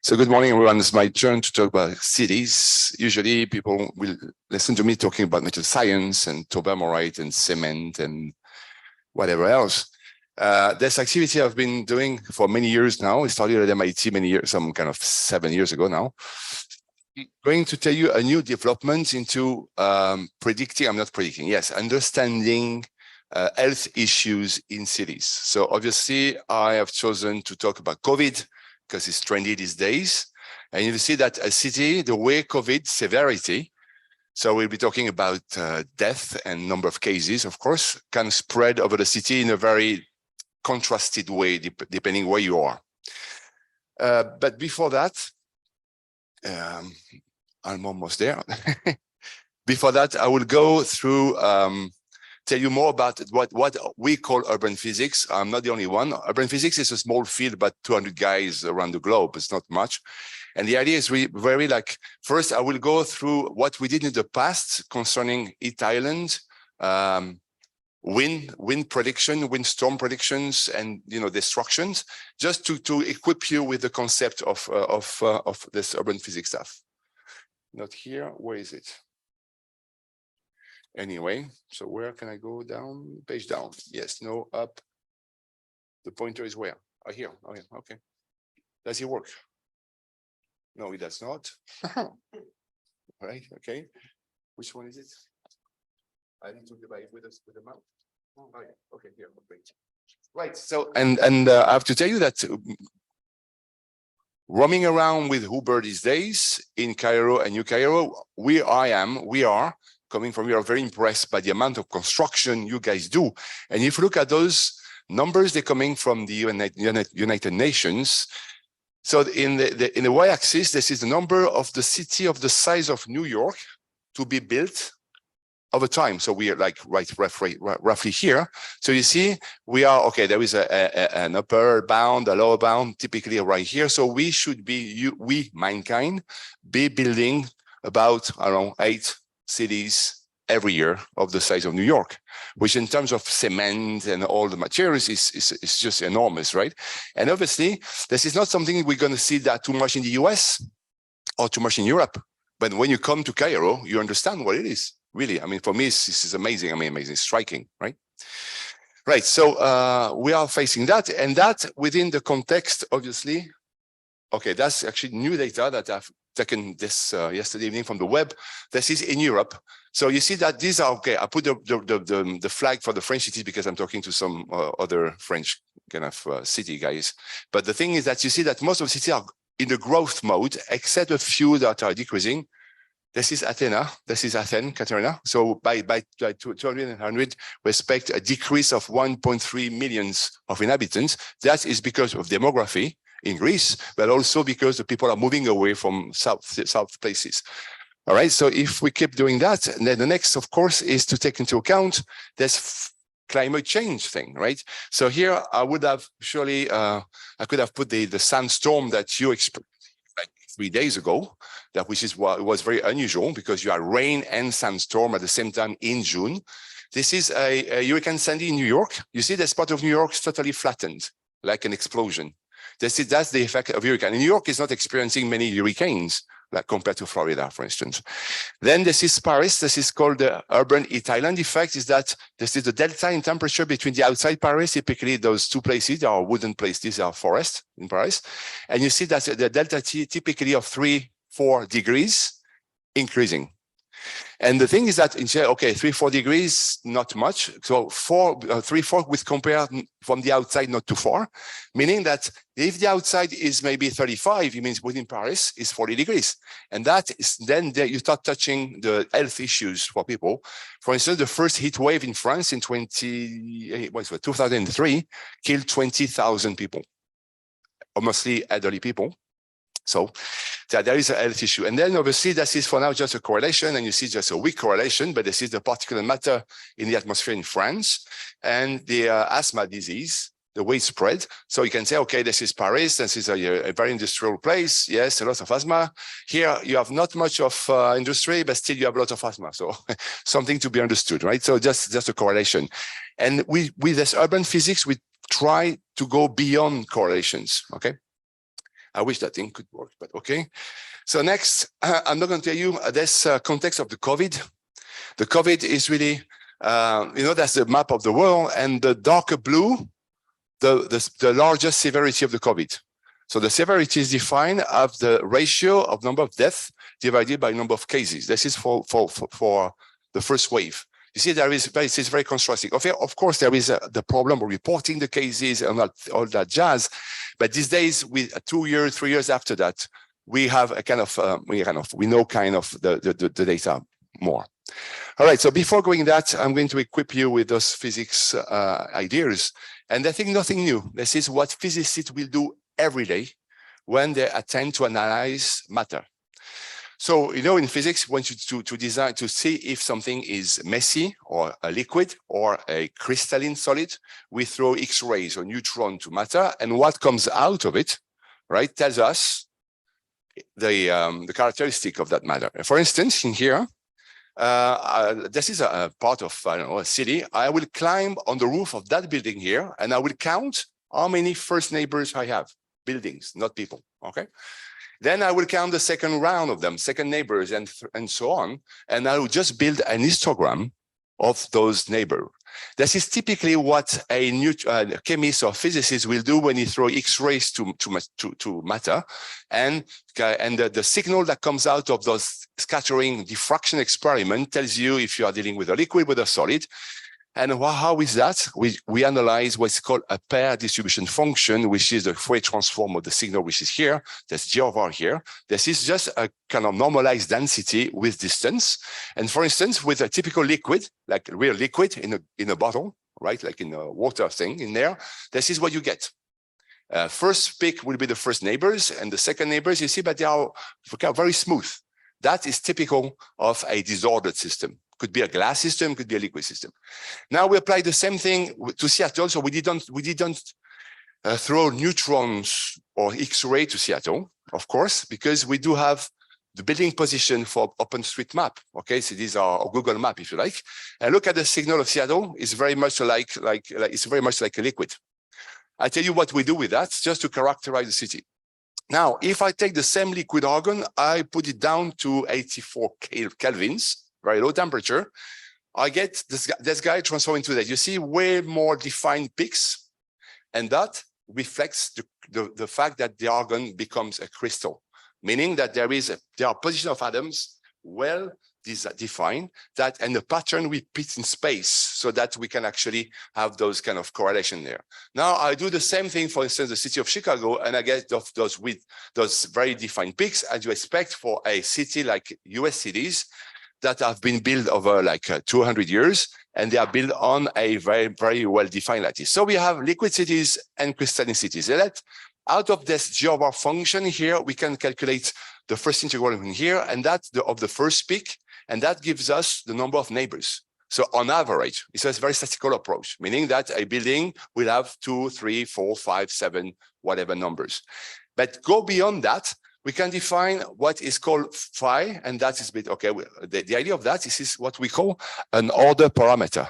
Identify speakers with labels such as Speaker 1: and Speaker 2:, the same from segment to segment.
Speaker 1: So good morning, everyone. It's my turn to talk about cities. Usually people will listen to me talking about material science and tobamorite and cement and whatever else. This activity I've been doing for many years now. It started at MIT many years, some kind of 7 years ago now. I'm going to tell you a new development into understanding health issues in cities. So obviously I have chosen to talk about COVID because it's trendy these days. And you'll see that a city, the way COVID severity, so we'll be talking about death and number of cases, of course, can spread over the city in a very contrasted way, depending where you are. But before that, I'm almost there. Before that, I will go through, tell you more about what we call urban physics. I'm not the only one. Urban physics is a small field, but 200 guys around the globe. It's not much. And the idea is very like, first, I will go through what we did in the past concerning East Island, wind prediction, windstorm predictions, and destructions, just to equip you with the concept of this urban physics stuff. Not here. Where is it? Anyway, so where can I go down? Page down. Yes, no, up. The pointer is where? Oh, here. Oh, yeah. Okay. Does it work? No, it does not. Right. Okay. Which one is it? I need to divide it with the mouse. Oh, yeah. Okay. Here. Great. Right. So, and I have to tell you that roaming around with Uber these days in Cairo and New Cairo, we are very impressed by the amount of construction you guys do. And if you look at those numbers, they're coming from the United Nations. So in the y-axis, this is the number of the city of the size of New York to be built over time. So we are like roughly here. So you see, we are, okay, there is an upper bound, a lower bound, typically right here. So we should be, mankind, be building about, I don't know, 8 cities every year of the size of New York, which in terms of cement and all the materials is just enormous, right? And obviously, this is not something we're going to see that too much in the US or too much in Europe. But when you come to Cairo, you understand what it is, really. I mean, for me, this is amazing. I mean, amazing, striking, right? Right, so we are facing that, and that within the context, obviously, okay, that's actually new data that I've taken this yesterday evening from the web. This is in Europe. So you see that these are, okay, I put the flag for the French cities because I'm talking to some other French kind of city guys. But the thing is that you see that most of the cities are in the growth mode, except a few that are decreasing. This is Athens, Katerina. So by 200, we expect a decrease of 1.3 million of inhabitants. That is because of demography in Greece, but also because the people are moving away from south places. All right, so if we keep doing that, then the next, of course, is to take into account this climate change thing, right? So here I would have surely, I could have put the sandstorm that you experienced like 3 days ago, which is what was very unusual because you had rain and sandstorm at the same time in June. This is a Hurricane Sandy in New York. You see this part of New York is totally flattened, like an explosion. That's the effect of hurricane. New York is not experiencing many hurricanes, like compared to Florida, for instance. Then this is Paris. This is called the urban East Island effect, is that this is the delta in temperature between the outside Paris, typically those two places, there are wooden places, these are forests in Paris. And you see that the delta T typically of 3-4 degrees increasing. And the thing is that, okay, 3-4 degrees, not much. So 3-4 with compared from the outside, not too far, meaning that if the outside is maybe 35, it means within Paris is 40 degrees. And that is then you start touching the health issues for people. For instance, the first heat wave in France in 2003 killed 20,000 people, mostly elderly people. So there is a health issue. And then obviously this is for now just a correlation, and you see just a weak correlation, but this is the particulate matter in the atmosphere in France and the asthma disease, the way it spread. So you can say, okay, this is Paris, this is a very industrial place. Yes, a lot of asthma. Here you have not much of industry, but still you have a lot of asthma. So something to be understood, right? So just a correlation. And with this urban physics, we try to go beyond correlations, okay? I wish that thing could work, but okay. So next, I'm not going to tell you this context of the COVID. The COVID is really, that's the map of the world, and the darker blue, the largest severity of the COVID. So the severity is defined as the ratio of number of deaths divided by number of cases. This is for the first wave. You see, this is very contrasting. Of course, there is the problem of reporting the cases and all that jazz. But these days, with 2 years, 3 years after that, we have a we know the data more. All right, so before going that, I'm going to equip you with those physics ideas. And I think nothing new. This is what physicists will do every day when they attempt to analyze matter. So, in physics, we want you to design to see if something is messy or a liquid or a crystalline solid. We throw X-rays or neutron to matter, and what comes out of it, right, tells us the characteristic of that matter. For instance, in here, this is a part of a city. I will climb on the roof of that building here, and I will count how many first neighbors I have. Buildings, not people. Okay. Then I will count the second round of them, second neighbors, and so on. And I will just build an histogram of those neighbors. This is typically what a chemist or physicist will do when you throw X-rays to matter. And the signal that comes out of those scattering diffraction experiment tells you if you are dealing with a liquid, with a solid. And how is that? We analyze what's called a pair distribution function, which is the Fourier transform of the signal, which is here. There's G over here. This is just a kind of normalized density with distance. And for instance, with a typical liquid, like real liquid in a bottle, right? Like in a water thing in there, this is what you get. First peak will be the first neighbors, and the second neighbors, you see, but they are very smooth. That is typical of a disordered system. Could be a glass system, could be a liquid system. Now we apply the same thing to Seattle. So we didn't throw neutrons or X-ray to Seattle, of course, because we do have the building position for OpenStreetMap. Okay, so these are Google Map, if you like. And look at the signal of Seattle. It's very much like it's very much like a liquid. I tell you what we do with that, just to characterize the city. Now, if I take the same liquid argon, I put it down to 84 kelvins. Very low temperature, I get this guy transformed into that. You see way more defined peaks, and that reflects the fact that the argon becomes a crystal, meaning that there are position of atoms well defined, and the pattern repeats in space so that we can actually have those kind of correlation there. Now I do the same thing, for instance, the city of Chicago, and I get those very defined peaks as you expect for a city like US cities that have been built over like 200 years, and they are built on a very, very well-defined lattice. So we have liquid cities and crystalline cities. And that, out of this G of R function here, we can calculate the first integral in here, and that's of the first peak, and that gives us the number of neighbors. So on average, it's a very statistical approach, meaning that a building will have 2, 3, 4, 5, 7, whatever numbers. But go beyond that, we can define what is called phi, and that is okay. The idea of that is what we call an order parameter.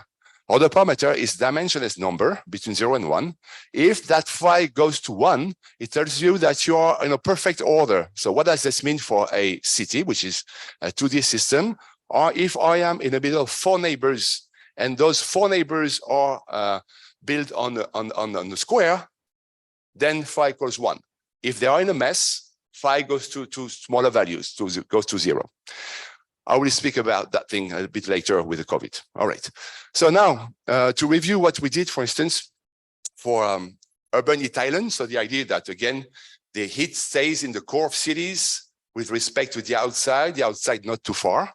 Speaker 1: Order parameter is dimensionless number between 0 and 1. If that phi goes to 1, it tells you that you are in a perfect order. So what does this mean for a city, which is a 2D system? Or if I am in the middle of 4 neighbors, and those 4 neighbors are built on the square, then phi equals 1. If they are in a mess, phi goes to smaller values, goes to 0. I will speak about that thing a bit later with the COVID. All right. So now to review what we did, for instance, for urban heat islands. So the idea that, again, the heat stays in the core of cities with respect to the outside not too far.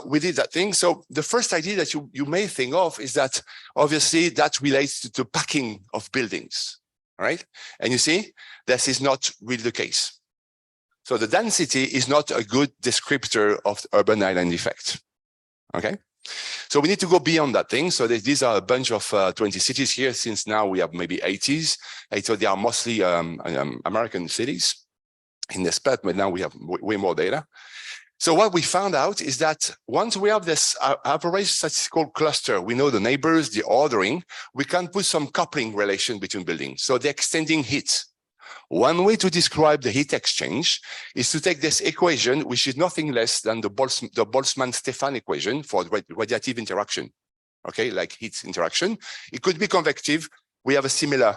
Speaker 1: We did that thing. So the first idea that you may think of is that obviously that relates to the packing of buildings. All right. And you see, this is not really the case. So the density is not a good descriptor of the urban island effect. Okay. So we need to go beyond that thing. So these are a bunch of 20 cities here, since now we have maybe 80s. And so they are mostly American cities in this part, but now we have way more data. So what we found out is that once we have this average statistical cluster, we know the neighbors, the ordering, we can put some coupling relation between buildings. So the extending heat. One way to describe the heat exchange is to take this equation, which is nothing less than the Boltzmann-Stefan equation for radiative interaction, okay, like heat interaction. It could be convective. We have a similar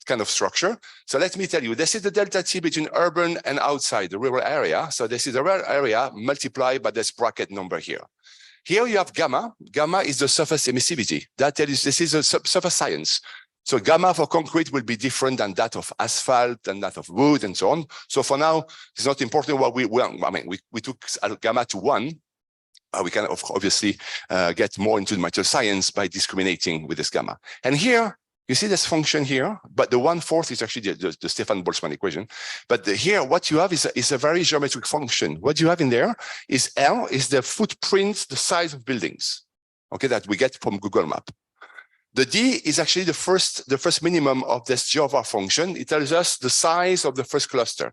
Speaker 1: kind of structure. So let me tell you, this is the delta T between urban and outside the rural area. So this is the rural area multiplied by this bracket number here. Here you have gamma. Gamma is the surface emissivity. That tells you this is a surface science. So gamma for concrete will be different than that of asphalt and that of wood and so on. So for now, it's not important what we took gamma to 1. We can obviously get more into the material science by discriminating with this gamma. And here, you see this function here, but the 1/4 is actually the Stefan-Boltzmann equation. But here, what you have is a very geometric function. What you have in there is L is the footprint, the size of buildings, okay, that we get from Google Map. The D is actually the first minimum of this GeoVar function. It tells us the size of the first cluster.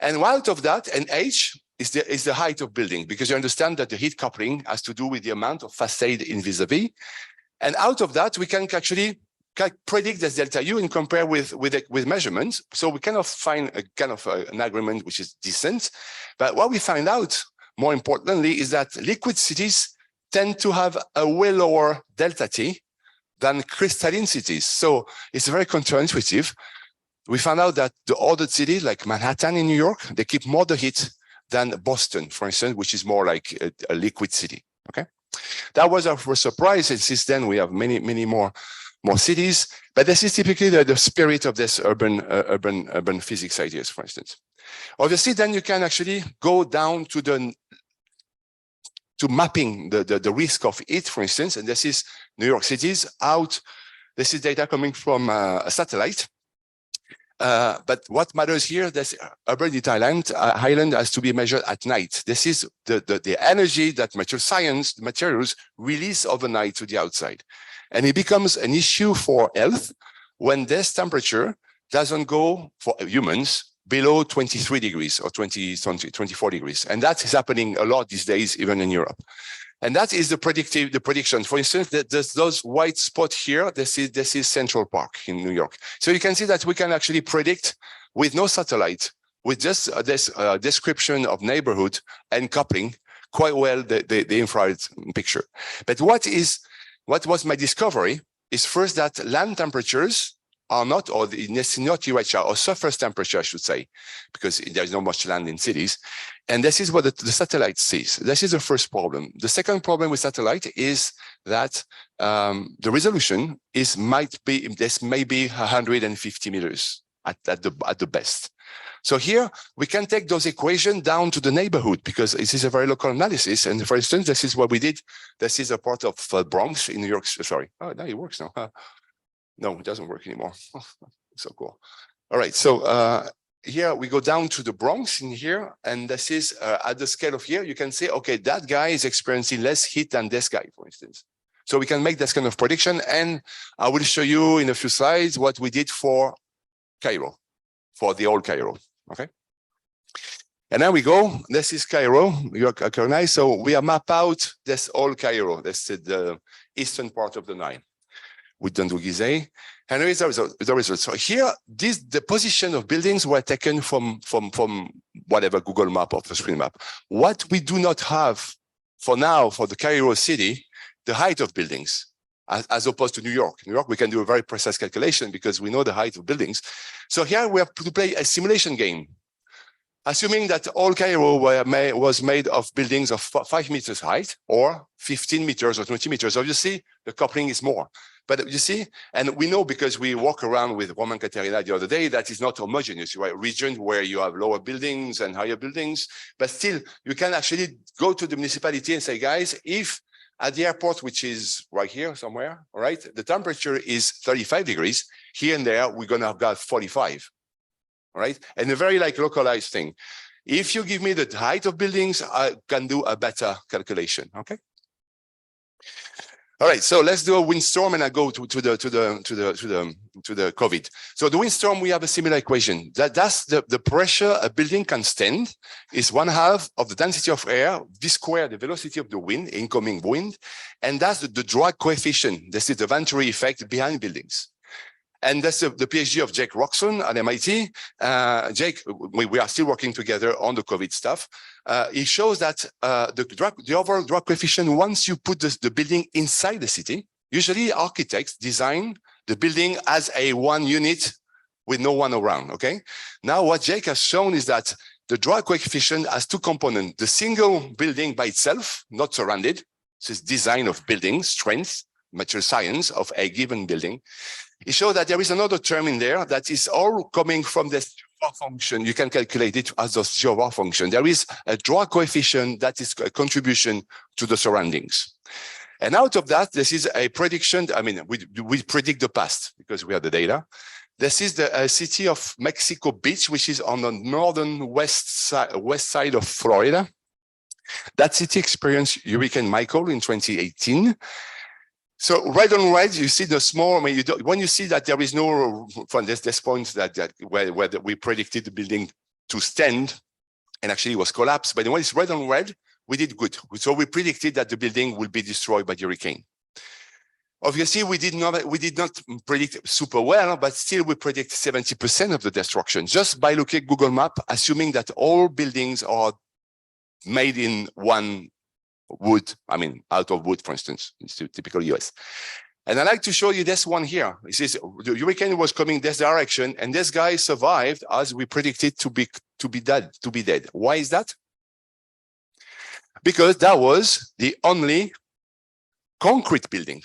Speaker 1: And out of that, and H is the height of building, because you understand that the heat coupling has to do with the amount of facade in vis-a-vis. And out of that, we can actually predict this delta U and compare with measurements. So we kind of find a kind of an agreement which is decent. But what we find out, more importantly, is that liquid cities tend to have a way lower delta T than crystalline cities. So it's very counterintuitive. We found out that the other cities like Manhattan in New York, they keep more the heat than Boston, for instance, which is more like a liquid city. Okay, that was our first surprise. And since then, we have many more cities. But this is typically the spirit of this urban physics ideas, for instance. Obviously, then you can actually go down to mapping the risk of heat, for instance. And this is New York City's out. This is data coming from a satellite. But what matters here, this urban heat island has to be measured at night. This is the energy that materials release overnight to the outside. And it becomes an issue for health when this temperature doesn't go for humans below 23 degrees or 24 degrees. And that is happening a lot these days, even in Europe. And that is the prediction. For instance, those white spots here, this is Central Park in New York. So you can see that we can actually predict with no satellite, with just this description of neighborhood and coupling quite well the infrared picture. But what was my discovery is first that land temperatures are not, or not UHR, or surface temperature, I should say, because there's not much land in cities. And this is what the satellite sees. This is the first problem. The second problem with satellite is that the resolution may be 150 meters at the best. So here we can take those equations down to the neighborhood, because this is a very local analysis. And for instance, this is what we did. This is a part of Bronx in New York. Sorry. Oh, now it works now. No, it doesn't work anymore. So cool. All right. So here we go down to the Bronx in here. And this is at the scale of here, you can say, okay, that guy is experiencing less heat than this guy, for instance. So we can make this kind of prediction. And I will show you in a few slides what we did for Cairo, for the old Cairo. Okay. And then we go, this is Cairo, you recognize. So we have mapped out this old Cairo. This is the eastern part of the Nile. We don't do Gizeh. And here is the result. So here, the position of buildings were taken from whatever Google map or the screen map. What we do not have for now for the Cairo city, the height of buildings, as opposed to New York. New York, we can do a very precise calculation because we know the height of buildings. So here we have to play a simulation game. Assuming that all Cairo was made of buildings of 5 meters height or 15 meters or 20 meters, obviously the coupling is more. But you see, and we know because we walk around with Roman Katerina the other day, that is not homogeneous, right? Region where you have lower buildings and higher buildings, but still you can actually go to the municipality and say, guys, if at the airport, which is right here somewhere, all right, the temperature is 35 degrees, here and there, we're gonna have got 45, all right? And a very like localized thing. If you give me the height of buildings, I can do a better calculation, okay? All right, so let's do a windstorm, and I go to the COVID. So the windstorm, we have a similar equation. That's the pressure a building can stand is 1/2 of the density of air, v squared, the velocity of the wind, incoming wind, and that's the drag coefficient. This is the Venturi effect behind buildings. And that's the PhD of Jake Roxon at MIT. Jake, we are still working together on the COVID stuff. He shows that the overall drag coefficient, once you put the building inside the city, usually architects design the building as a one unit with no one around, okay? Now what Jake has shown is that the drag coefficient has two components. The single building by itself, not surrounded. This is design of building, strength, material science of a given building. It shows that there is another term in there that is all coming from this function. You can calculate it as a Giovar function. There is a drag coefficient that is a contribution to the surroundings. And out of that, this is a prediction. I mean, we predict the past because we have the data. This is the city of Mexico Beach, which is on the northern west side of Florida. That city experienced Hurricane Michael in 2018. So red on red, you see the small, I mean, when you see that there is no, from this point where we predicted the building to stand and actually it was collapsed, but when it's red on red, we did good. So we predicted that the building will be destroyed by the hurricane. Obviously, we did not predict super well, but still we predict 70% of the destruction just by looking at Google Maps, assuming that all buildings are made in one wood, I mean, out of wood, for instance, it's typical US. And I'd like to show you this one here. It says the hurricane was coming this direction, and this guy survived as we predicted to be dead. Why is that? Because that was the only concrete building.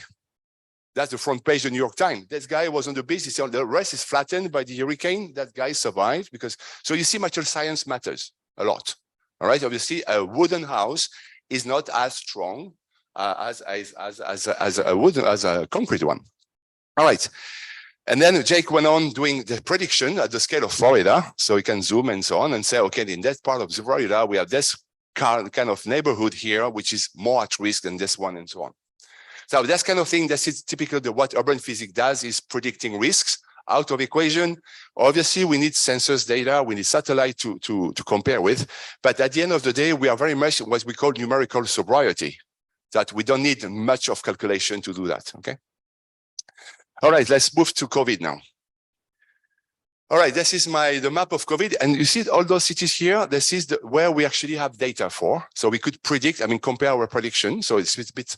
Speaker 1: That's the front page of the New York Times. This guy was on the beach. The rest is flattened by the hurricane. That guy survived because, so you see, material science matters a lot. All right. Obviously, a wooden house is not as strong as a concrete one. All right. And then Jake went on doing the prediction at the scale of Florida. So you can zoom and so on and say, okay, in that part of Florida, we have this kind of neighborhood here, which is more at risk than this one and so on. So that's kind of thing that is typical of what urban physics does, is predicting risks out of equation. Obviously, we need sensors data, we need satellite to compare with. But at the end of the day, we are very much what we call numerical sobriety, that we don't need much of calculation to do that, okay? All right, let's move to COVID now. All right, this is the map of COVID. And you see all those cities here, this is where we actually have data for. So we could predict, I mean, compare our prediction. So it's a bit,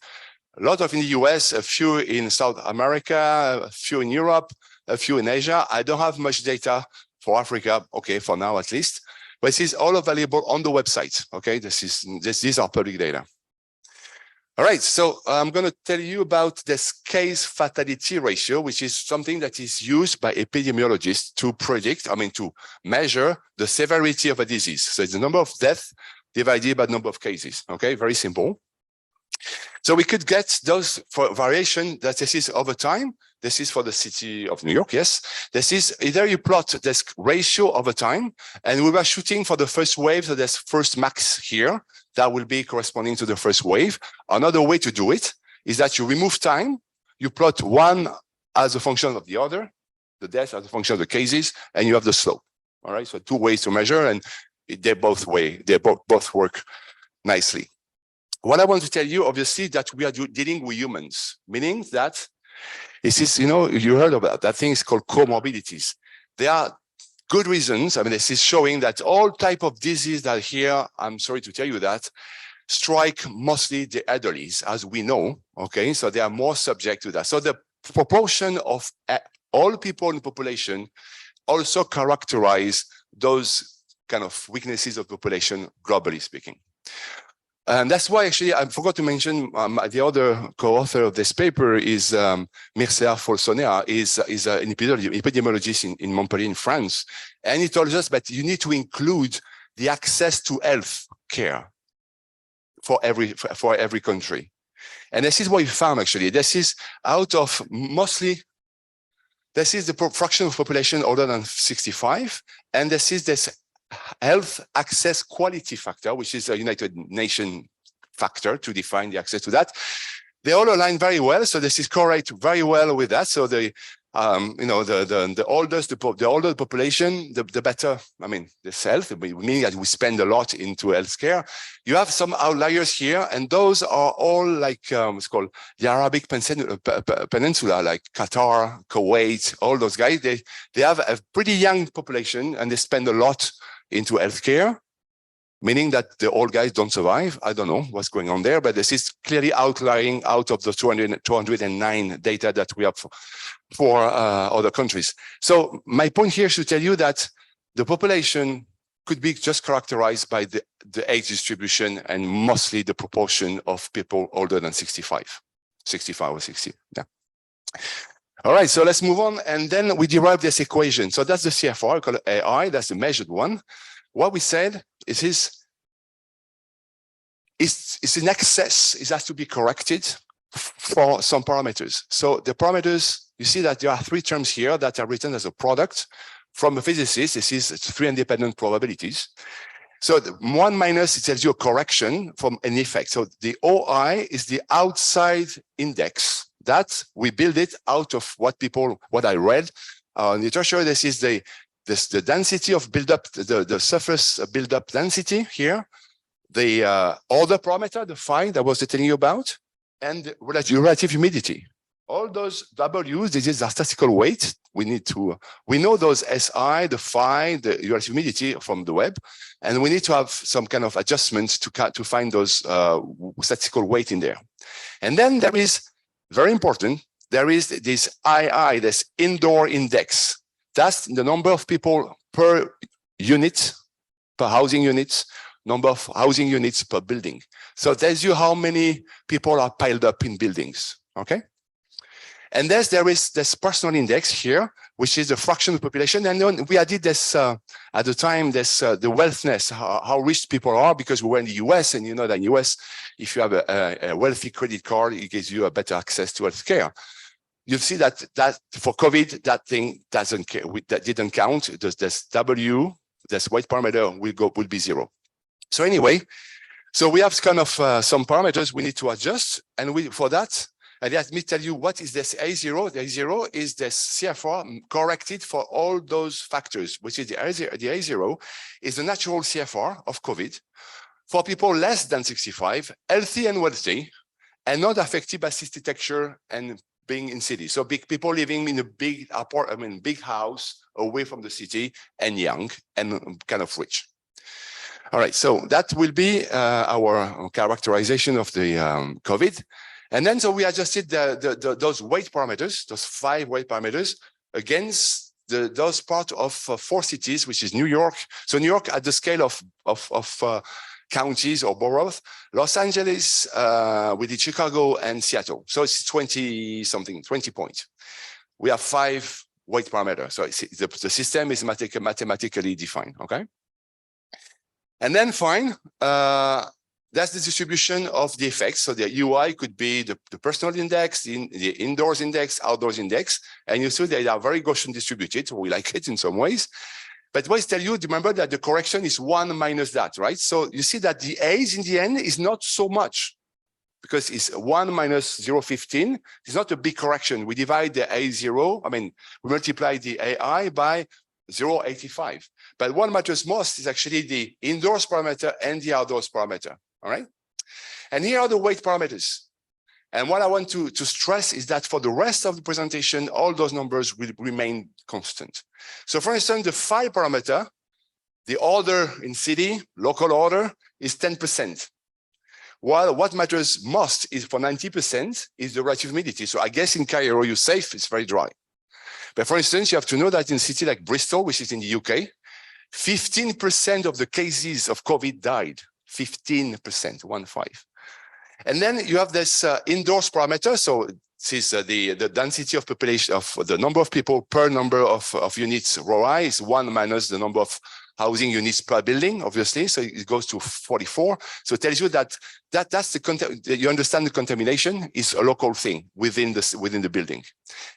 Speaker 1: a lot of in the US, a few in South America, a few in Europe, a few in Asia. I don't have much data for Africa, okay, for now at least. But this is all available on the website, okay? These are public data. All right, so I'm going to tell you about this case fatality ratio, which is something that is used by epidemiologists to predict, I mean, to measure the severity of a disease. So it's the number of deaths divided by the number of cases, okay? Very simple. So we could get those for variation that this is over time. This is for the city of New York, yes. This is either you plot this ratio over time, and we were shooting for the first wave, so there's first max here. That will be corresponding to the first wave. Another way to do it is that you remove time, you plot one as a function of the other, the death as a function of the cases, and you have the slope. All right, so two ways to measure, and they both work nicely. What I want to tell you, obviously, that we are dealing with humans, meaning that this is, you know, you heard about that thing is called comorbidities. There are good reasons. I mean, this is showing that all type of disease that here, I'm sorry to tell you that, strike mostly the elderly, as we know, okay? So they are more subject to that. So the proportion of all people in the population also characterize those kind of weaknesses of population, globally speaking. And that's why actually I forgot to mention the other co-author of this paper is Mircea Folsonea, is an epidemiologist in Montpellier in France. And he told us that you need to include the access to health care for every country. And this is what we found actually. This is out of mostly, this is the fraction of population older than 65. And this is this health access quality factor, which is a United Nations factor to define the access to that. They all align very well. So this is correlate very well with that. So the you know, the older the population, the better. I mean, this health, meaning that we spend a lot into healthcare. You have some outliers here, and those are all like it's called the Arabic Peninsula, like Qatar, Kuwait, all those guys. They have a pretty young population, and they spend a lot into healthcare, meaning that the old guys don't survive. I don't know what's going on there, but this is clearly outlying out of the 209 data that we have for other countries. So my point here is to tell you that the population could be just characterized by the age distribution and mostly the proportion of people older than 65 or 60. Yeah. All right, so let's move on. And then we derive this equation. So that's the CFR, called AI, that's the measured one. What we said is it's in excess, it has to be corrected for some parameters. So the parameters, you see that there are three terms here that are written as a product from a physicist. This is three independent probabilities. So the one minus, it tells you a correction from an effect. So the OI is the outside index that we build it out of what I read in literature. This is the density of buildup, the surface buildup density here, the other parameter, the phi that I was telling you about, and the relative humidity. All those W's, this is a statistical weight. We know those SI, the phi, the relative humidity from the web, and we need to have some kind of adjustments to find those statistical weight in there. And then there is, very important, there is this II, this indoor index. That's the number of people per unit, per housing units, number of housing units per building. So it tells you how many people are piled up in buildings, okay? And there is this personal index here, which is the fraction of the population. And then we added this, at the time, the wealthiness, how rich people are, because we were in the US, and you know that in the US, if you have a wealthy credit card, it gives you a better access to healthcare. You'll see that for COVID, that thing that didn't count. This W, this weight parameter will be 0. So anyway, so we have kind of some parameters we need to adjust, and for that, and let me tell you what is this A0. The A0 is this CFR corrected for all those factors, which is the A0 is the natural CFR of COVID for people less than 65, healthy and wealthy, and not affected by architecture and being in cities. So people living in a big big house away from the city, and young and kind of rich. All right, so that will be our characterization of the COVID. And then so we adjusted those weight parameters, those 5 weight parameters, against those part of 4 cities, which is New York. So New York at the scale of counties or boroughs, Los Angeles, we did Chicago and Seattle. So it's 20 points. We have 5 weight parameters. So the system is mathematically defined, okay? And then fine, that's the distribution of the effects. So the UI could be the personal index, the indoors index, outdoors index. And you see they are very Gaussian distributed. So we like it in some ways. But what I tell you, remember that the correction is 1 minus that, right? So you see that the A's in the end is not so much, because it's 1 minus 0.15. It's not a big correction. We divide the A0, we multiply the AI by 0.85. But what matters most is actually the indoors parameter and the outdoors parameter. All right. And here are the weight parameters. And what I want to stress is that for the rest of the presentation, all those numbers will remain constant. So for instance, the phi parameter, the order in city, local order, is 10%. While what matters most is for 90% is the relative humidity. So I guess in Cairo, you're safe, it's very dry. But for instance, you have to know that in a city like Bristol, which is in the UK, 15% of the cases of COVID died. 15%, 1.5. And then you have this indoors parameter. So this is the density of population of the number of people per number of units. Rho I is 1 minus the number of housing units per building, obviously. So it goes to 44. So it tells you that that's you understand the contamination is a local thing within the building.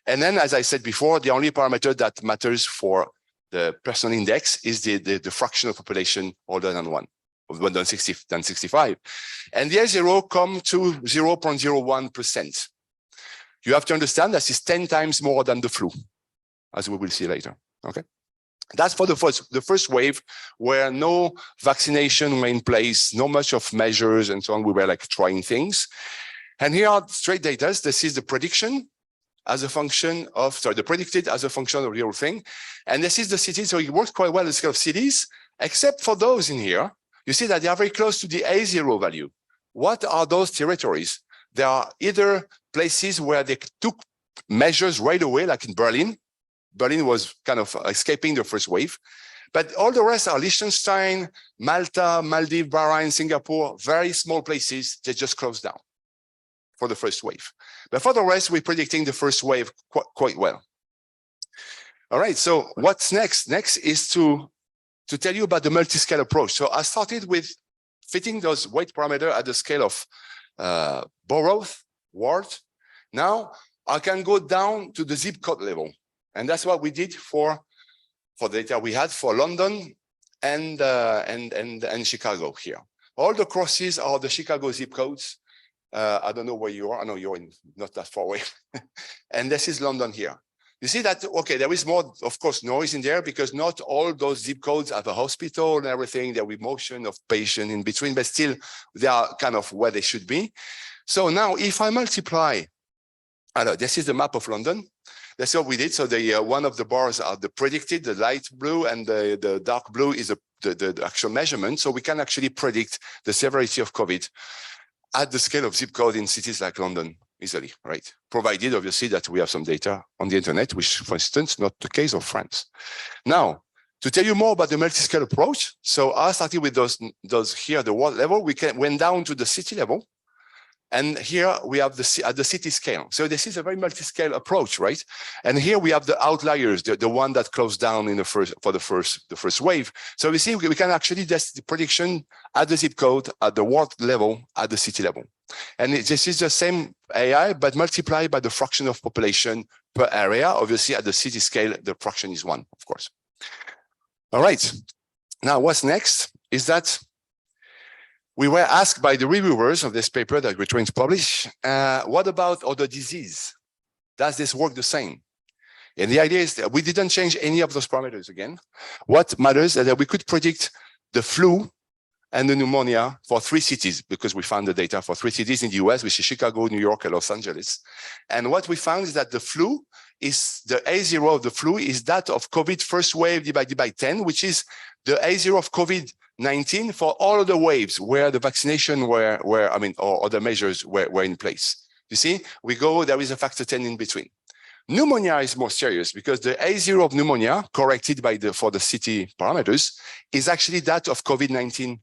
Speaker 1: And then, as I said before, the only parameter that matters for the personal index is the fraction of population older than 1. Than 65, and the A0 come to 0.01%. You have to understand this is 10 times more than the flu, as we will see later. Okay. That's for the first wave, where no vaccination were in place, no much of measures and so on. We were like trying things. And here are straight data. This is the prediction as a function of, the predicted as a function of the real thing. And this is the city. So it works quite well in the scale of cities, except for those in here. You see that they are very close to the A0 value. What are those territories? They are either places where they took measures right away, like in Berlin. Berlin was kind of escaping the first wave. But all the rest are Liechtenstein, Malta, Maldives, Bahrain, Singapore, very small places that just closed down for the first wave. But for the rest, we're predicting the first wave quite well. All right, so what's next? Next is to tell you about the multi-scale approach. So I started with fitting those weight parameters at the scale of borough, ward. Now I can go down to the zip code level. And that's what we did for the data we had for London and Chicago here. All the crosses are the Chicago zip codes. I don't know where you are. I know you're not that far away. And this is London here. You see that, okay, there is more, of course, noise in there because not all those zip codes have a hospital and everything. There will be motion of patient in between, but still they are kind of where they should be. So now if I multiply, this is the map of London. That's what we did. So the one of the bars are the predicted, the light blue, and the dark blue is the actual measurement. So we can actually predict the severity of COVID at the scale of zip code in cities like London easily, right? Provided, obviously, that we have some data on the internet, which, for instance, not the case of France. Now, to tell you more about the multi-scale approach, so I started with those here, the world level. We went down to the city level. And here we have at the city scale. So this is a very multi-scale approach, right? And here we have the outliers, the one that closed down in the first wave. So we see we can actually test the prediction at the zip code, at the world level, at the city level. And this is the same AI, but multiplied by the fraction of population per area. Obviously, at the city scale, the fraction is 1, of course. All right. Now, what's next is that we were asked by the reviewers of this paper that we're trying to publish, what about other disease? Does this work the same? And the idea is that we didn't change any of those parameters again. What matters is that we could predict the flu and the pneumonia for 3 cities, because we found the data for 3 cities in the US, which is Chicago, New York, and Los Angeles. And what we found is that the flu is, the A0 of the flu is that of COVID first wave divided by 10, which is the A0 of COVID-19 for all of the waves where the vaccination or other measures were in place. You see, there is a factor 10 in between. Pneumonia is more serious because the A0 of pneumonia corrected for the city parameters is actually that of COVID-19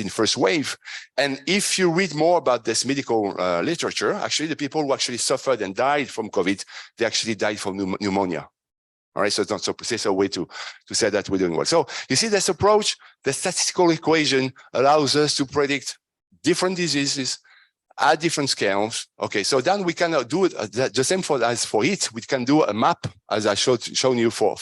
Speaker 1: first wave. And if you read more about this medical literature, actually the people who actually suffered and died from COVID, they actually died from pneumonia. All right, so it's not so precise a way to say that we're doing well. So you see this approach, the statistical equation allows us to predict different diseases at different scales. Okay, so then we can do it the same as for heat. We can do a map, as I shown you for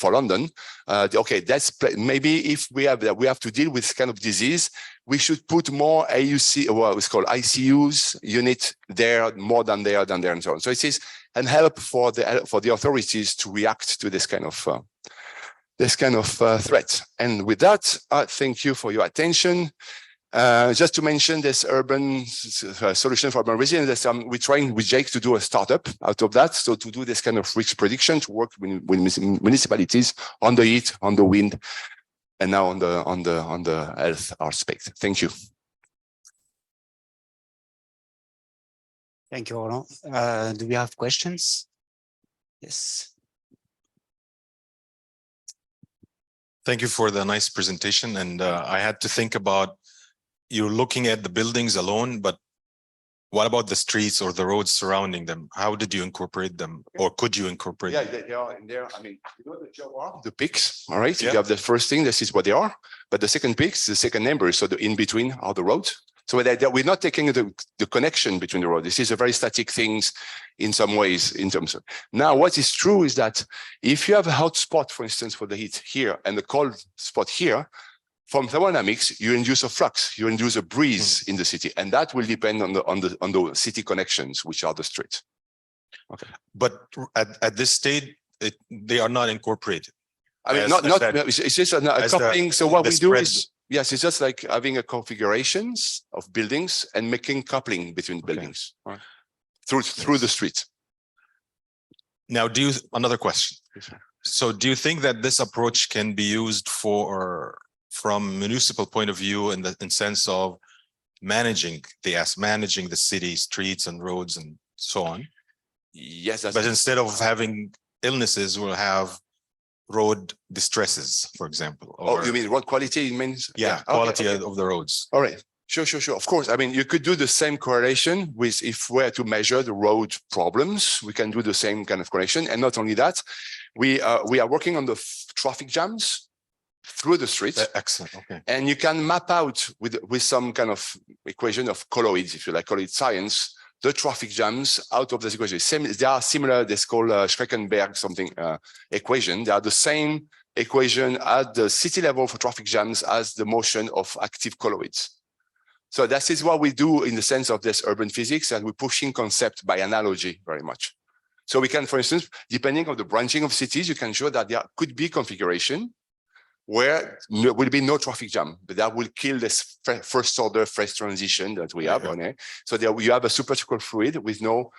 Speaker 1: London. Okay, that's maybe if we have to deal with this kind of disease, we should put more AUC, or what it's called ICUs unit there, more than there, and so on. So it is an help for the authorities to react to this kind of threat. And with that, I thank you for your attention. Just to mention this urban solution for urban resilience, we're trying with Jake to do a startup out of that. So to do this kind of risk prediction, to work with municipalities on the heat, on the wind, and now on the health aspect. Thank you.
Speaker 2: Thank you, Roland. Do we have questions? Yes.
Speaker 3: Thank you for the nice presentation. And I had to think about, you're looking at the buildings alone, but what about the streets or the roads surrounding them? How did you incorporate them, or could you incorporate them?
Speaker 1: They are in there. I mean, you know the peaks, all right?
Speaker 3: Yeah.
Speaker 1: You have the first thing, this is what they are. But the second peaks, the second numbers, so the in between are the roads. So we're not taking the connection between the roads. This is a very static things in some ways in terms of. Now, what is true is that if you have a hot spot, for instance, for the heat here and the cold spot here, from thermodynamics, you induce a flux, you induce a breeze in the city, and that will depend on the city connections, which are the streets. Okay.
Speaker 3: But at this stage, they are not incorporated.
Speaker 1: I mean, it's just a coupling. So what we do is, yes, it's just like having a configurations of buildings and making coupling between buildings through the street.
Speaker 3: Now, another question. So do you think that this approach can be used from municipal point of view in sense of managing the city streets and roads and so on?
Speaker 1: Yes,
Speaker 3: but instead of having illnesses, we'll have road distresses, for example.
Speaker 1: Oh, you mean road quality means?
Speaker 3: Yeah, quality of the roads.
Speaker 1: All right. Sure. Of course. I mean, you could do the same correlation with if we were to measure the road problems, we can do the same kind of correlation. And not only that, we are working on the traffic jams through the streets.
Speaker 3: Excellent. Okay.
Speaker 1: And you can map out with some kind of equation of colloids, if you like, call it science, the traffic jams out of this equation. They are similar. This called Schreckenberg equation. They are the same equation at the city level for traffic jams as the motion of active colloids. So that is what we do in the sense of this urban physics, and we're pushing concept by analogy very much. So we can, for instance, depending on the branching of cities, you can show that there could be configuration where there will be no traffic jam, but that will kill this first order phase transition that we have on it. So there you have a supercritical fluid with no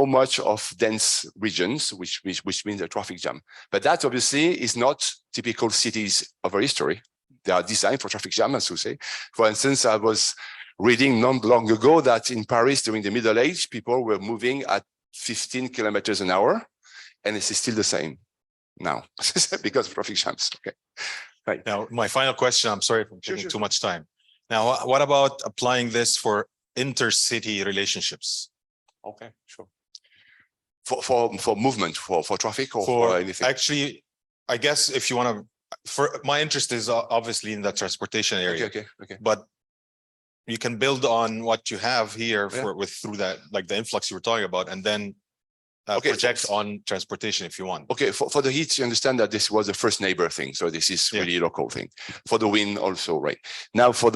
Speaker 1: much of dense regions, which means a traffic jam. But that obviously is not typical cities of our history. They are designed for traffic jam, as to say. For instance, I was reading not long ago that in Paris during the Middle Age, people were moving at 15 kilometers an hour, and it's still the same now because of traffic jams. Okay. Right.
Speaker 3: Now, my final question, I'm sorry for taking too much time. Now, what about applying this for intercity relationships?
Speaker 1: Okay, sure. For movement, for traffic or for anything?
Speaker 3: Actually, I guess if you want to, my interest is obviously in the transportation area.
Speaker 1: Okay.
Speaker 3: But you can build on what you have here through that, like the influx you were talking about, and then project on transportation if you want.
Speaker 1: Okay, for the heat, you understand that this was the first neighbor thing, so this is really local thing. For the wind also, right? Now for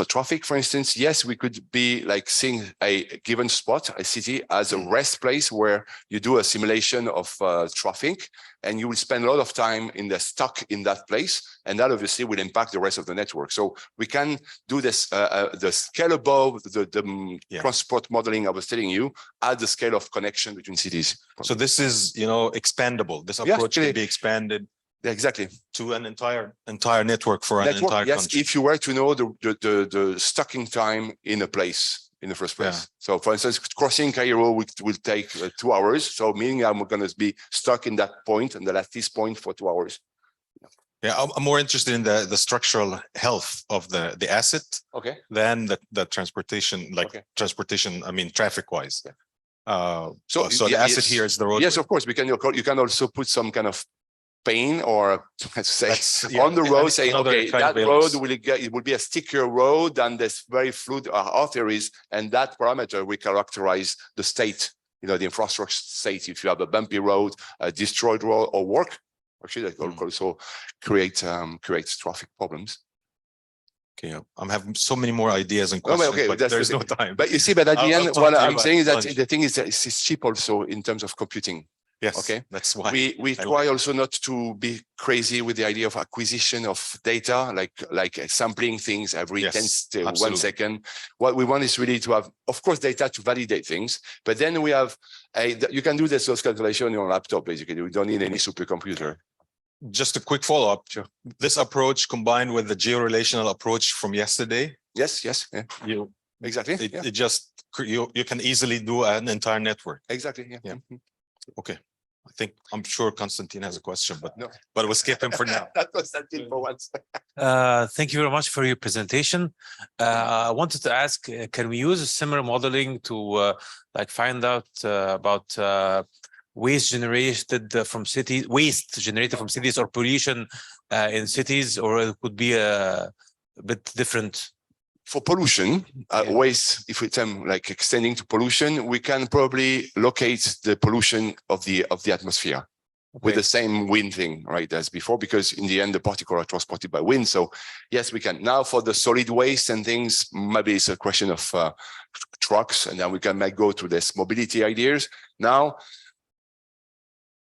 Speaker 1: traffic, for instance, yes, we could be like seeing a given spot, a city, as a rest place where you do a simulation of traffic, and you will spend a lot of time stuck in that place, and that obviously will impact the rest of the network. So we can do this, the scale above the transport modeling I was telling you, at the scale of connection between cities.
Speaker 3: So this is, expandable. This approach can be expanded.
Speaker 1: Exactly.
Speaker 3: To an entire network for an entire country.
Speaker 1: If you were to know the stocking time in a place. In the first place. So for instance, crossing Cairo will take 2 hours. So meaning I'm going to be stuck in that point and at this point for 2 hours.
Speaker 3: Yeah, I'm more interested in the structural health of the asset than the transportation, transportation, I mean, traffic wise. So the asset here is the road.
Speaker 1: Yes, of course. You can also put some kind of pain or let's say on the road, saying, okay, that road will be a stickier road and there's very fluid arteries, and that parameter will characterize the state, the infrastructure state. If you have a bumpy road, a destroyed road, or work, actually that will also creates traffic problems.
Speaker 3: Okay, I'm having so many more ideas and questions, but there's no time.
Speaker 1: But you see, but at the end, what I'm saying is that the thing is that it's cheap also in terms of computing.
Speaker 3: Yes.
Speaker 1: Okay.
Speaker 3: That's why
Speaker 1: we try also not to be crazy with the idea of acquisition of data, like sampling things every 1 second. What we want is really to have, of course, data to validate things, but then we have you can do this calculation on your laptop. Basically, we don't need any supercomputer.
Speaker 3: Just a quick follow-up. Sure. This approach combined with the georelational approach from yesterday.
Speaker 1: Yes. Yeah. Exactly.
Speaker 3: It just you can easily do an entire network.
Speaker 1: Exactly. Yeah.
Speaker 3: Okay. I'm sure Constantine has a question, but we'll skip him for now.
Speaker 1: That was Constantine for once.
Speaker 2: Thank you very much for your presentation. I wanted to ask, can we use a similar modeling to find out about waste generated from cities, or pollution in cities, or it could be a bit different?
Speaker 1: For pollution, waste, if it's like extending to pollution, we can probably locate the pollution of the atmosphere. with the same wind thing, right, as before, because in the end, the particles are transported by wind. So yes, we can. Now for the solid waste and things, maybe it's a question of trucks, and then we can go to this mobility ideas. Now,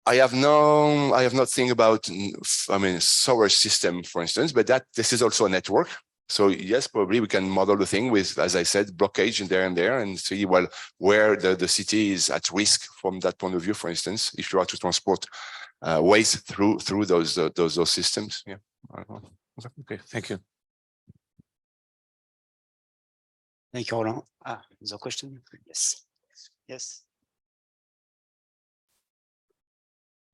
Speaker 1: I have not think about, solar system, for instance, but this is also a network. So yes, probably we can model the thing with, as I said, blockage in there and see, well, where the city is at risk from that point of view, for instance, if you are to transport waste through those systems. Yeah.
Speaker 2: Okay, thank you.
Speaker 4: Thank you, Roland. There's a question? Yes. Yes.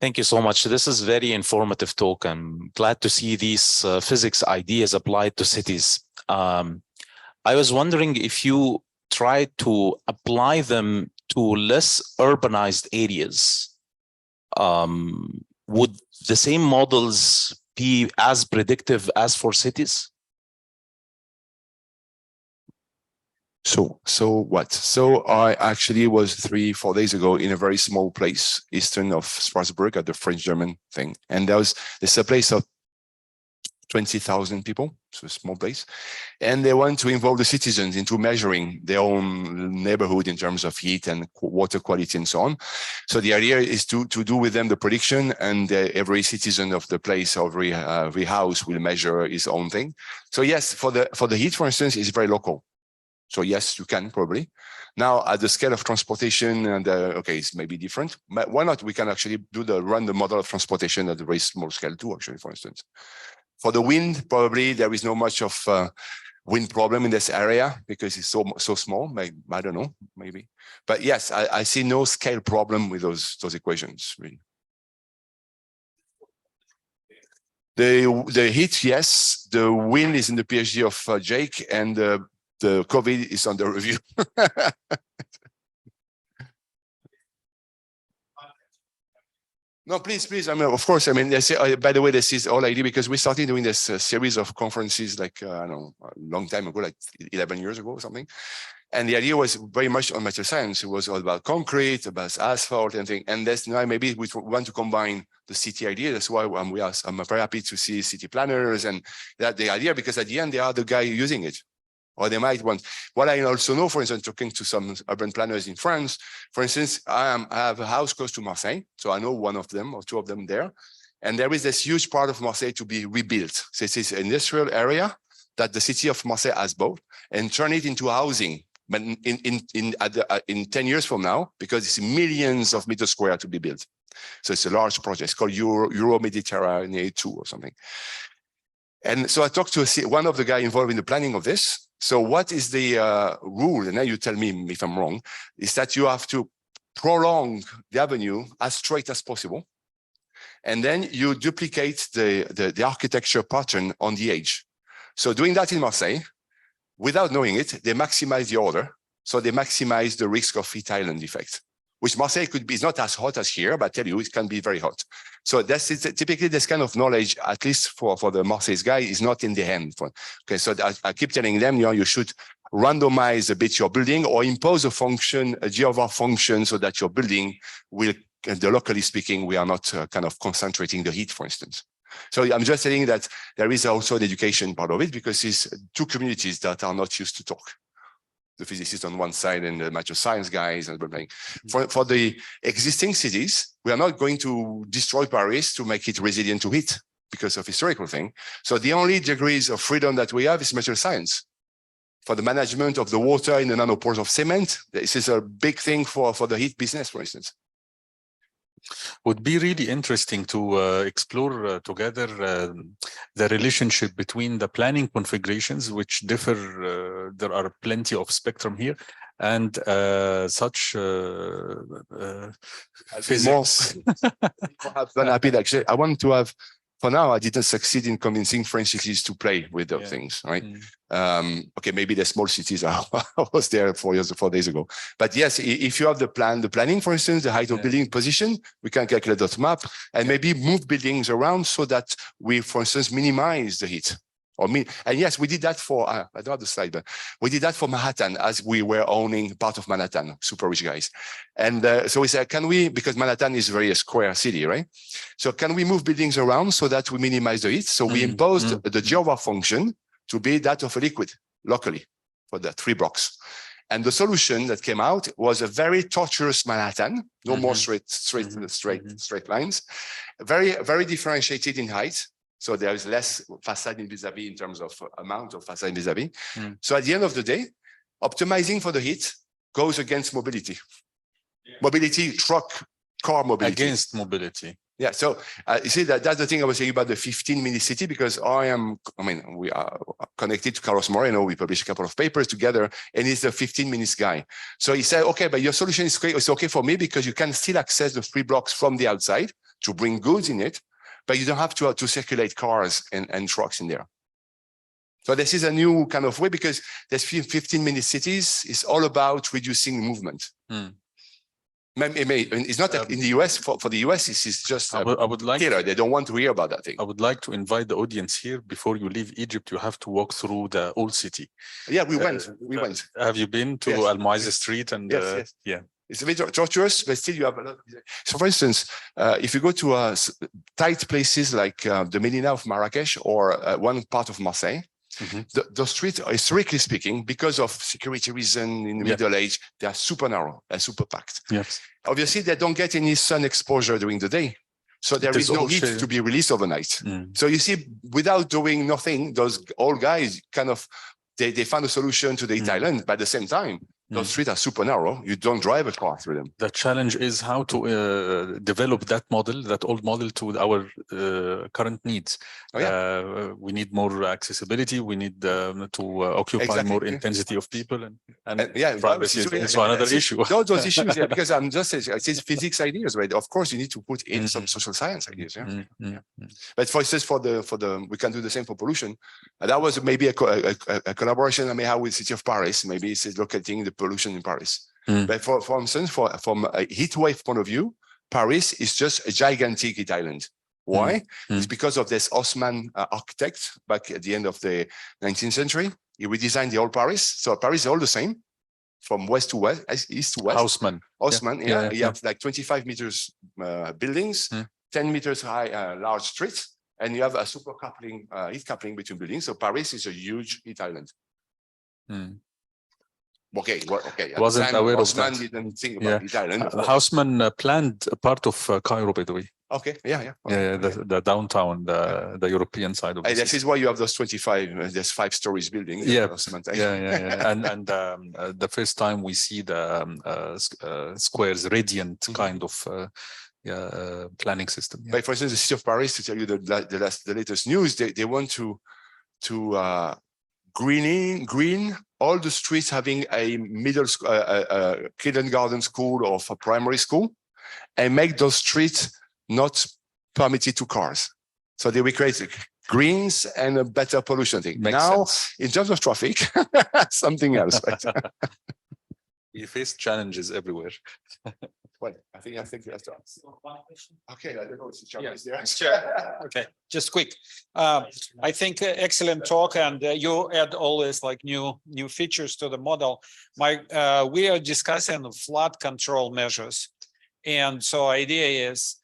Speaker 5: Thank you so much. This is very informative talk. I'm glad to see these physics ideas applied to cities. I was wondering if you try to apply them to less urbanized areas. Would the same models be as predictive as for cities?
Speaker 1: So what? So I actually was 3-4 days ago in a very small place, eastern of Strasbourg, at the French-German thing. And there's a place of 20,000 people, so a small place. And they want to involve the citizens into measuring their own neighborhood in terms of heat and water quality and so on. So the idea is to do with them the prediction, and every citizen of the place, every house will measure his own thing. So yes, for the heat, for instance, is very local. So yes, you can probably. Now at the scale of transportation, and okay, it's maybe different. But why not? We can actually run the model of transportation at a very small scale too, actually, for instance. For the wind, probably there is no much of wind problem in this area because it's so small. I don't know, maybe. But yes, I see no scale problem with those equations, really. The heat, yes. The wind is in the PhD of Jake, and the COVID is under review. No, please. I mean, of course. I mean, by the way, this is all I do because we started doing this series of conferences like, I don't know, a long time ago, like 11 years ago or something. And the idea was very much on material science. It was all about concrete, about asphalt and things. And that's now maybe we want to combine the city idea. That's why I'm very happy to see city planners and that the idea, because at the end, they are the guy using it. Or they might want. What I also know, for instance, talking to some urban planners in France, for instance, I have a house close to Marseille. So I know one of them or two of them there. And there is this huge part of Marseille to be rebuilt. So this is an industrial area that the city of Marseille has bought and turn it into housing. But in 10 years from now, because it's millions of meters square to be built. So it's a large project. It's called Euro-Mediterranean 2 or something. And so I talked to one of the guys involved in the planning of this. So what is the rule? And now you tell me if I'm wrong, is that you have to prolong the avenue as straight as possible. And then you duplicate the architecture pattern on the edge. So doing that in Marseille, without knowing it, they maximize the order. So they maximize the risk of heat island effect, which Marseille could be, is not as hot as here, but I tell you, it can be very hot. So that's typically this kind of knowledge, at least for the Marseille guy, is not in the hand. Okay, so I keep telling them, you should randomize a bit your building or impose a function, a GOR function, so that your building will, locally speaking, we are not kind of concentrating the heat, for instance. So I'm just saying that there is also an education part of it because it's two communities that are not used to talk. The physicists on one side and the material science guys and everything. For the existing cities, we are not going to destroy Paris to make it resilient to heat because of historical thing. So the only degrees of freedom that we have is material science. For the management of the water in the nanopores of cement, this is a big thing for the heat business, for instance.
Speaker 6: Would be really interesting to explore together the relationship between the planning configurations, which differ. There are plenty of spectrum here, and such physics.
Speaker 1: I'm happy actually. I want to have. For now, I didn't succeed in convincing French cities to play with those things, right? Okay, maybe the small cities I was there 4 days ago. But yes, if you have the planning, for instance, the height of building position, we can calculate that map and maybe move buildings around so that we, for instance, minimize the heat. And yes, we did that for, I don't have the slide, but we did that for Manhattan as we were owning part of Manhattan, super rich guys. And so we said, can we, because Manhattan is a very square city, right? So can we move buildings around so that we minimize the heat? So we imposed the GeoWarp function to be that of a liquid locally for the 3 blocks. And the solution that came out was a very tortuous Manhattan, no more straight lines, very, very differentiated in height. So there is less facade vis-a-vis in terms of amount of facade vis-a-vis. So at the end of the day, optimizing for the heat goes against mobility. Mobility, truck, car mobility.
Speaker 6: Against mobility.
Speaker 1: Yeah, so you see that's the thing I was saying about the 15-minute city, because we are connected to Carlos Moreno. We published a couple of papers together, and he's the 15 minutes guy. So he said, okay, but your solution is great. It's okay for me because you can still access the 3 blocks from the outside to bring goods in it, but you don't have to circulate cars and trucks in there. So this is a new kind of way, because there's 15-minute cities. It's all about reducing movement. It's not that in the US, for the US, this is just
Speaker 6: I would like
Speaker 1: killer. They don't want to hear about that thing.
Speaker 6: I would like to invite the audience here. Before you leave Egypt, you have to walk through the old city.
Speaker 1: Yeah, we went.
Speaker 6: Have you been to Al Muazzez Street? And
Speaker 1: yes.
Speaker 6: Yeah,
Speaker 1: it's a bit torturous, but still you have a lot. So for instance, if you go to tight places like the Medina of Marrakesh or one part of Marseille, the streets, historically speaking, because of security reason in the Middle Age, they are super narrow and super packed.
Speaker 6: Yes.
Speaker 1: Obviously, they don't get any sun exposure during the day. So there is no heat to be released overnight. So you see, without doing nothing, those old guys kind of, they found a solution to the heat island, but at the same time, those streets are super narrow. You don't drive a car through them.
Speaker 6: The challenge is how to develop that model, that old model, to our current needs. We need more accessibility. We need to occupy more intensity of people, and privacy is also another issue.
Speaker 1: Those issues, because I'm just saying, it's physics ideas, right? Of course, you need to put in some social science ideas. But for instance, for the we can do the same for pollution. That was maybe a collaboration I may have with the city of Paris. Maybe it's locating the pollution in Paris. But for instance, from a heat wave point of view, Paris is just a gigantic heat island. Why? It's because of this Haussmann architect back at the end of the 19th century. He redesigned the whole Paris. So Paris is all the same from west to west, east to west.
Speaker 6: Haussmann,
Speaker 1: You have like 25 meters buildings, 10 meters high, large streets, and you have a super coupling, heat coupling between buildings. So Paris is a huge heat island. Okay.
Speaker 6: Wasn't aware of that.
Speaker 1: Didn't think about heat island.
Speaker 6: Haussmann planned a part of Cairo, by the way.
Speaker 1: Okay.
Speaker 6: The downtown, the European side of
Speaker 1: this is why you have those 25. There's 5 stories building.
Speaker 6: And the first time we see the squares radiant kind of planning system.
Speaker 1: But for instance, the city of Paris, to tell you the latest news, they want to green all the streets having a middle kindergarten school or a primary school, and make those streets not permitted to cars. So they will create greens and a better pollution thing. Now, in terms of traffic, something else.
Speaker 6: You face challenges everywhere.
Speaker 1: Well, I think that's okay. I don't know if the chairman is there.
Speaker 7: Sure. Okay, just quick. I think excellent talk, and you add always like new features to the model. We are discussing flood control measures, and so idea is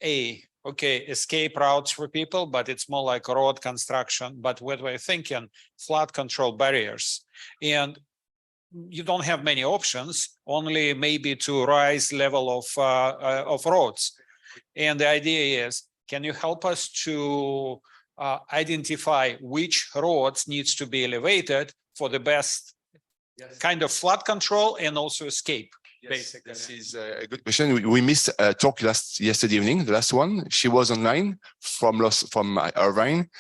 Speaker 7: escape routes for people, but it's more like road construction. But what we're thinking, flood control barriers, and you don't have many options, only maybe to rise level of roads. And the idea is, can you help us to identify which roads needs to be elevated for the best kind of flood control and also escape? Basically.
Speaker 1: This is a good question. We missed a talk yesterday evening, the last one. She was online from Irvine.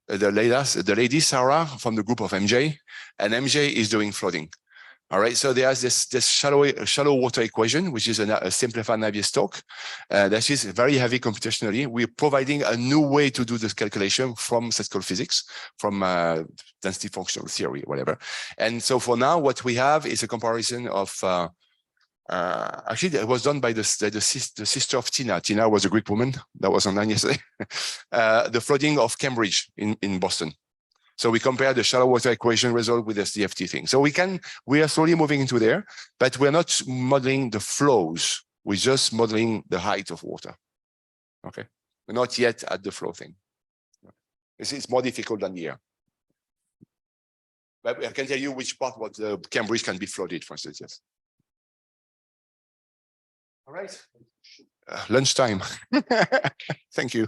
Speaker 1: The lady Sarah from the group of MJ, and MJ is doing flooding. All right, so there's this shallow water equation, which is a simplified Navier-Stokes. That is very heavy computationally. We're providing a new way to do this calculation from statistical physics, from density functional theory, whatever. And so for now, what we have is a comparison of, actually it was done by the sister of Tina. Tina was a Greek woman that was online yesterday. The flooding of Cambridge in Boston. So we compare the shallow water equation result with the CFT thing. So we are slowly moving into there, but we're not modeling the flows. We're just modeling the height of water. Okay. We're not yet at the flow thing. It's more difficult than the air. But I can tell you which part of the Cambridge can be flooded, for instance, yes. All right. Lunchtime. Thank you.